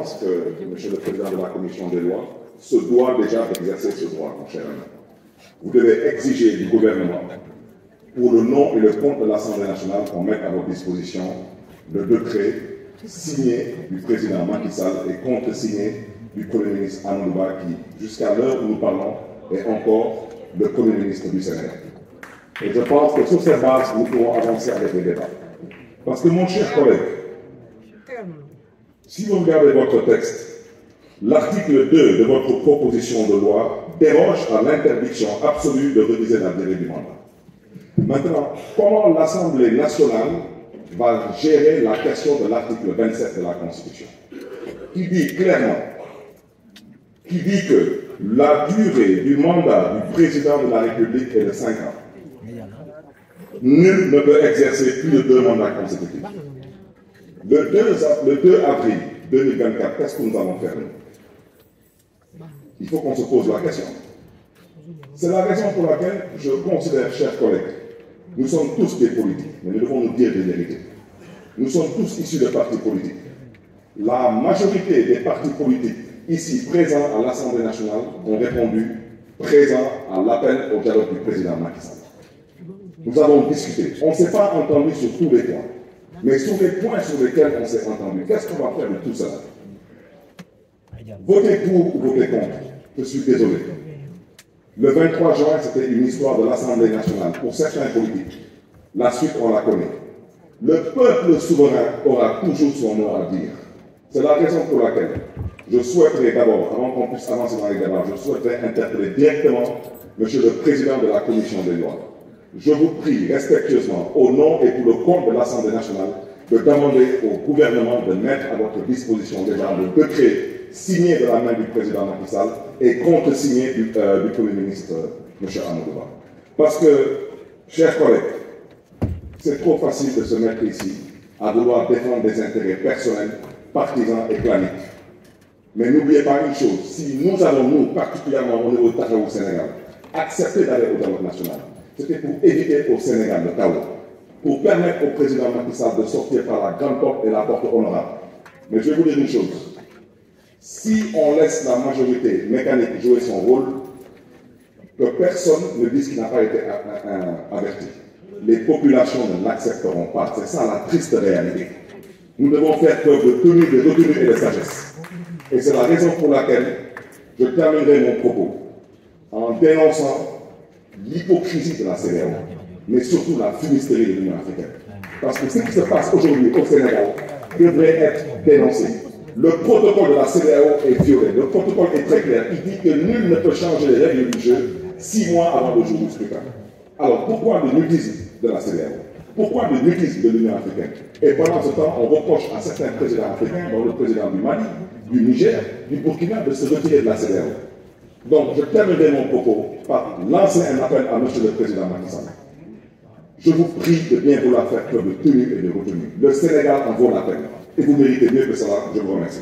pense que M. le Président de la Commission des lois se doit déjà d'exercer ce droit, mon cher ami. Vous devez exiger du gouvernement, pour le nom et le compte de l'Assemblée nationale, qu'on mette à votre disposition le décret signé du président Macky Sall et contresigné du Premier ministre Amadou Ba, qui, jusqu'à l'heure où nous parlons, est encore le Premier ministre du Sénégal. Et je pense que sur cette base, nous pourrons avancer avec les débats. Parce que, mon cher collègue, si vous regardez votre texte, l'article 2 de votre proposition de loi déroge à l'interdiction absolue de réviser la durée du mandat. Maintenant, comment l'Assemblée nationale va gérer la question de l'article 27 de la Constitution, qui dit clairement, que la durée du mandat du président de la République est de 5 ans. Nul ne peut exercer plus de 2 mandats consécutifs. Le 2 avril 2024, qu'est-ce que nous allons faire? Il faut qu'on se pose la question. C'est la raison pour laquelle je considère, chers collègues, nous sommes tous des politiques, mais nous devons nous dire des vérités. Nous sommes tous issus de partis politiques. La majorité des partis politiques ici présents à l'Assemblée nationale ont répondu présent à l'appel au dialogue du président Macky Sall. Nous avons discuté. On ne s'est pas entendu sur tous les points. Mais sur les points sur lesquels on s'est entendu, qu'est-ce qu'on va faire de tout cela? Votez pour ou votez contre. Je suis désolé. Le 23 juin, c'était une histoire de l'Assemblée nationale. Pour certains politiques, la suite, on la connaît. Le peuple souverain aura toujours son mot à dire. C'est la raison pour laquelle je souhaiterais d'abord, avant qu'on puisse avancer dans les débats, je souhaiterais interpeller directement M. le Président de la Commission des lois. Je vous prie respectueusement, au nom et pour le compte de l'Assemblée nationale, de demander au gouvernement de mettre à votre disposition déjà le décret signé de la main du président Macky Sall et contresigné du Premier ministre M. Amadou Ba. Parce que, chers collègues, c'est trop facile de se mettre ici à vouloir défendre des intérêts personnels, partisans et claniques. Mais n'oubliez pas une chose, si nous allons, nous, particulièrement au niveau de Taxawu Sénégal, accepter d'aller au dialogue national, c'était pour éviter au Sénégal le chaos, pour permettre au président Macky Sall de sortir par la grande porte et la porte honorable. Mais je vais vous dire une chose, si on laisse la majorité mécanique jouer son rôle, que personne ne dise qu'il n'a pas été averti. Les populations ne l'accepteront pas. C'est ça la triste réalité. Nous devons faire preuve de tenue, de retenue et de sagesse. Et c'est la raison pour laquelle je terminerai mon propos en dénonçant l'hypocrisie de la CEDEAO, mais surtout la fumisterie de l'Union africaine. Parce que ce qui se passe aujourd'hui au Sénégal devrait être dénoncé. Le protocole de la CEDEAO est violé. Le protocole est très clair. Il dit que nul ne peut changer les règles du jeu 6 mois avant le jour du scrutin. Alors pourquoi le nudisme de la CEDEAO? Pourquoi le nudisme de l'Union africaine? Et pendant ce temps, on reproche à certains présidents africains, dont le président du Mali, du Niger, du Burkina, de se retirer de la CEDEAO. Donc je terminerai mon propos par lancer un appel à M. le Président Macky Sall. Je vous prie de bien vouloir faire preuve de tenue et de retenue. Le Sénégal en vaut la peine. Et vous méritez mieux que cela. Je vous remercie.